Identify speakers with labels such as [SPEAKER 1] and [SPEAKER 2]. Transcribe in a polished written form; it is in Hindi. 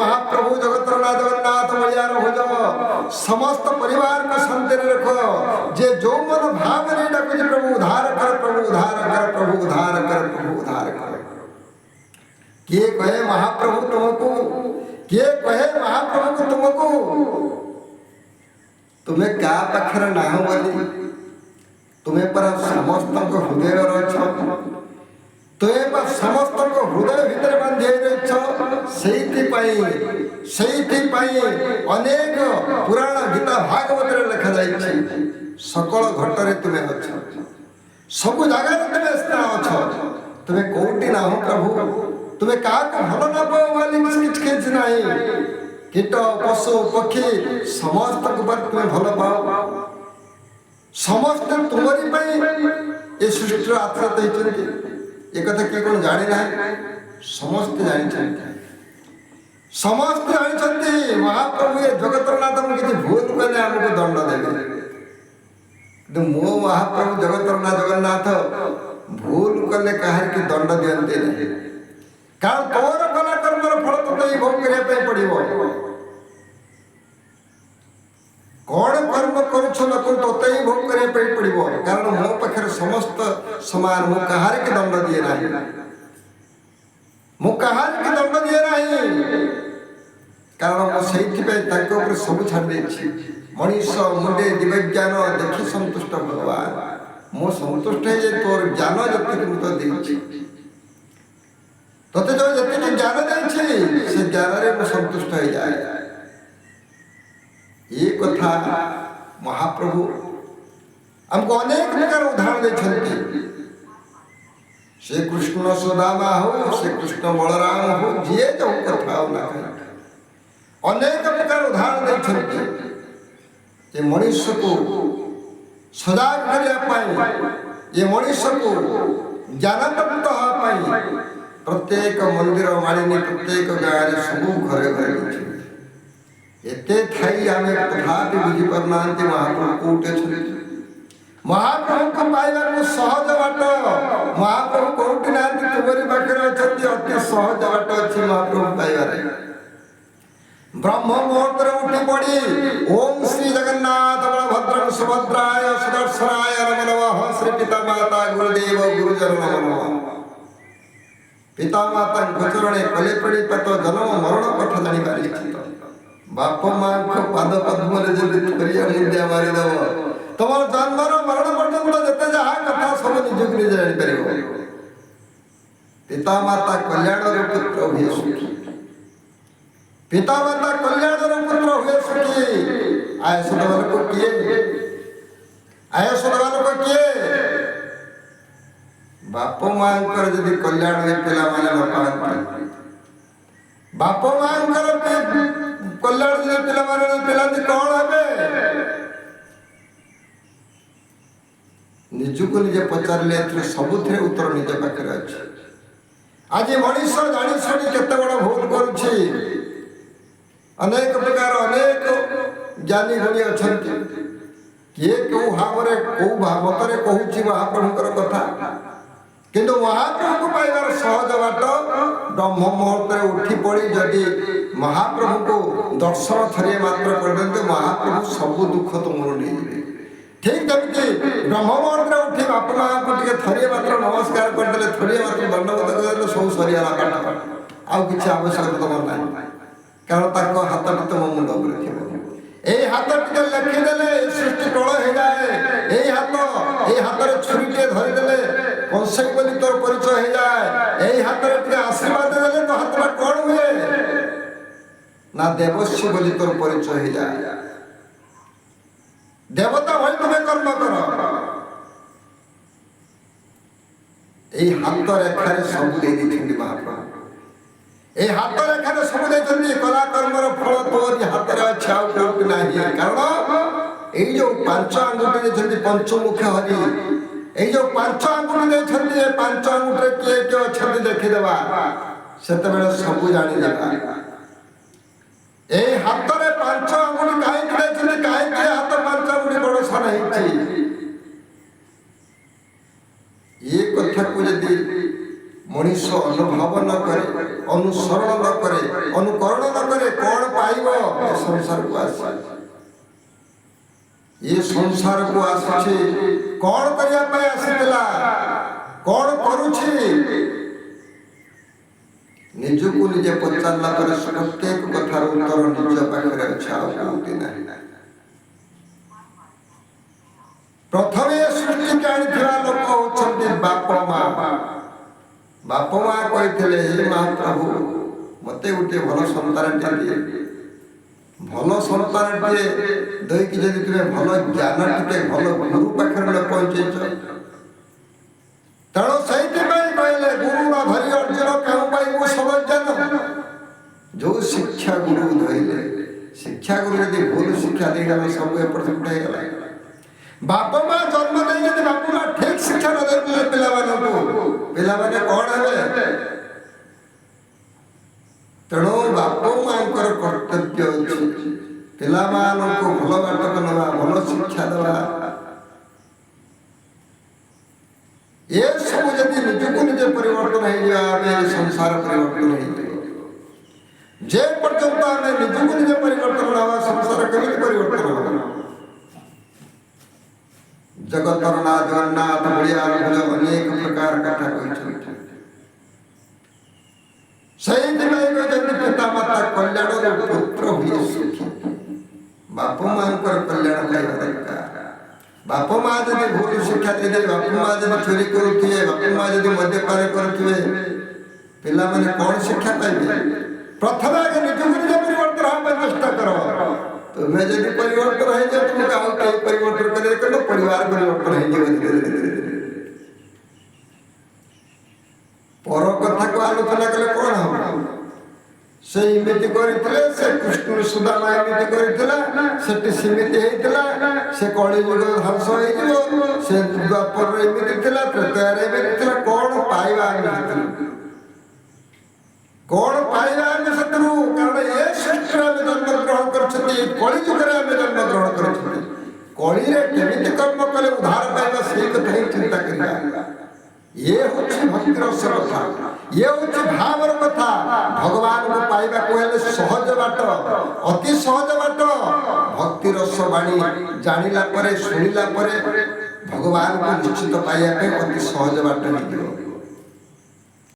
[SPEAKER 1] महाप्रभु जगतरनाथ जगन्नाथ मैया रहो समस्त परिवार को शांति रखो जे जो मन भाव नहीं डाकुछ प्रभु उद्धार कर प्रभु उद्धार कर प्रभु उद्धार कर प्रभु उद्धार कर। किए कहे महाप्रभु तुमको, किए कहे महाप्रभु को तुमको, तुम्हें क्या पाखर ना बोली तुम्हें पर समस्त हृदय रच तुम्हें पर समस्त हृदय भितर बांधि अनेक पुराण गीता भागवत लिखा जाए सकल घटरे तुम्हें अच्छ सब जगह तुम्हें स्थान अच्छ तुम्हें कौटी ना हो प्रभु तुम्हें क्या भल न पाओ किछ नहीं कीट पशु पक्षी समस्त तुम्हें भल पाओ समस्त तुम्हारी ये सृष्टि आत्मत होती एक कथा किए कौन जानी ना समस्त जानी समस्त जानी महाप्रभु ये जगतरनाथ किसी भूल कले आमको दंड देवे मो महाप्रभु जगतरनाथ जगन्नाथ भूल कले कहार की दंड दियंते नहीं कारण तोर कला कर्मर फल तो भोग करने पड़ो कौन कर्म करुछ न कर तोते ही भोग करने पड़ो कारण मो पाखे समस्त समान मु कहार के दंड दिए ना मु कहार के दंड दिए ना कारण मुझे सब छाड़ मनीष मुंडे दिव्यज्ञान देखी संतुष्ट भगवान मो संतुष्ट है तोर ज्ञान जी मुझे तोते जो जी ज्ञान दे से ज्ञान में संतुष्ट हो जाए ये कथा महाप्रभु हमको अनेक प्रकार उदाहरण देते श्री कृष्ण सुदामा हो श्री कृष्ण बलराम हो जी जो कथा हो ना अनेक प्रकार उदाहरण देते ये मनुष्य को सजाग करने ये मनुष्य को ज्ञान प्राप्त होगा प्रत्येक मंदिर मालिनी प्रत्येक गाँव सब घरे घरे एते थाई आमे तथापि बुझी पारना महाप्रभु कोटे महाप्रभु को पाइबा को सहज बाट महाप्रभु कोटे ना तुम्हारी पाखे अच्छे अति सहज बाट अच्छे महाप्रभु पाइबारे ब्रह्म मुहूर्त उठी पड़ी ओम श्री जगन्नाथ बलभद्र सुभद्राय सुदर्शनाय नमो नमः श्री पिता माता गुरुदेव गुरुजन नमो नमः पिता माता गोचरणे कले पड़ी पत जन्म मरण कथा जानी पारि बाप माँ को पाद पद्म मुद्या मारिदेव तुम जन्म मरण पर्यंत जिते जहाँ कथा सब निजुक निजे जापर पिता माता कल्याण पुत्र हुए सुखी पिता माता कल्याण पुत्र हुए सुखी आयुष देवाल को किए आयुष देवाल को किए बाप माँ जदि कल्याण पिला माने न पाती बाप माँ कल्याण पिला कौन हे निजुक निजे पचारे सबुथ उत्तर निज पाखे अच्छे आज मनीष जानी शुणी केते बड़ भूल करुछि अनेक प्रकार अनेक ज्ञानी गुणी अच्छा किए क्यों भाव मतरे कहूँ महाप्रभुकर कथा किंतु महाप्रभु को पाइबार सहज बाट ब्रह्म मुहूर्त उठी पड़ी जदि महाप्रभु को दर्शन थरिए मात्र कर महाप्रभु सब दुख तुमर नहीं ठीक जमी ब्रह्म मुहूर्त उठी बापा माँ को थरिए मात्र नमस्कार करदे थरिए मात्र दंडवत करदे सब सरीगला पाठ आउ कि आवश्यकता तुम ना कारण हाथ तुम मुंड पर हाथ टे लेखिदेले सृष्टि टोल हो जाए यही हाथ छुरी धरीदे कंसे बोली तोर परिचय हो जाए हाथ में आशीर्वाद देले तो हाथ में कौन हुए ना देवस्वी बोली तोर परिचय हो जाए देवता भाई तुम्हें कर्म कर हाथ रेखार सब दे महाप्रभु ये हाथ रेखार सब दे कला कर्मर फल तोरी हाथ में अच्छे आउट ना कारण ये जो पांच आंगुठी देते पंचमुख हरि ये जो पांच आंगुठी देते पांच आंगुठे किए किए अच्छा देखीदेवा से सब जानीदेवा ये हाथ में पांच आंगुठी कहीं कहीं हाथ पांच आंगुठी बड़ सान ये कथा को यदि मनीष अनुभव न करे अनुसरण न करे अनुकरण न करे पाइब ए संसार को आसी ये संसार को आसी कौन करिया पे आसीला कौन करूछि निजको निजे पचारला पर प्रत्येक कथार उत्तर निज पाखरे अच्छा होती नहीं प्रथमे सृष्टि जानिथिबा लोक होछन्ति बाप माँ कहिथिले हे महाप्रभु मते उठे भल संतानटे दिए भल संतानटे दैकी जदि तुमे भल ज्ञान टिके भल गुरु पाखरे न पहुंचेछ तेणु सहीपाई कहले गुरु न धरी अर्जुन केहू पाइबू सब ज्ञान जो शिक्षा गुरु धरले शिक्षा गुरु यदि भूल शिक्षा देगला सब एपट सेपट होगला बाप माँ जन्म दे बाप माँ ठीक शिक्षा न दे पिला माने कौन है तेणु बाप माँ कर्तव्य अच्छी पिला को भल बाटक नवा भल शिक्षा देवा ये सब जदि निजको निजे परिवर्तन हो संसार परिवर्तन हो जे पर्यंत आम निजको निजे परिवर्तन हवा संसार केमी परिवर्तन हो जगतर नाथ जगन्नाथ बड़िया अनेक प्रकार कथा कहते पिता माता कल्याण पुत्र हुए सुखी बाप माँ कल्याण पाइबा दरकार बाप माँ जब भूल शिक्षा दे बाप माँ जब चोरी करुवे बाप माँ जब मद्यपान करुवे पिला माने कौन शिक्षा पाइबे प्रथम आगे निज निज परिवर्तन होगा चेष्टा कर तुम्हें जब परिवर्तन हो जाए तुमको आउ कहीं परिवर्तन करे कर परिवार परिवर्तन हो पर कथा को आलोचना कले कौन हम से इमिति करथिले से कृष्ण सुदामा इमिति करथिला सेति सीमित हेतिला से कଳି जुग ध्वंस होइजिवो से द्वापर इमिति थिला प्रत्यार इमिति थिला कौन पाइबा आमे शत्रु कारण ये सृष्टि में जन्म ग्रहण करछथि कଳି जुग रे आमे जन्म ग्रहण करछथि कଳି रे केमिति कर्म कले उद्धार पाइबा से कथा ही चिंता करिया ये होछि भक्ति रस कथा ये होछि भावर कथा भगवान को पाइबा को हेले सहज बाट अति सहज बाट भक्ति रस बाणी जानिला परे सुनिला परे भगवान को निश्चित पाइबा पे अति सहज बाट मिलियो।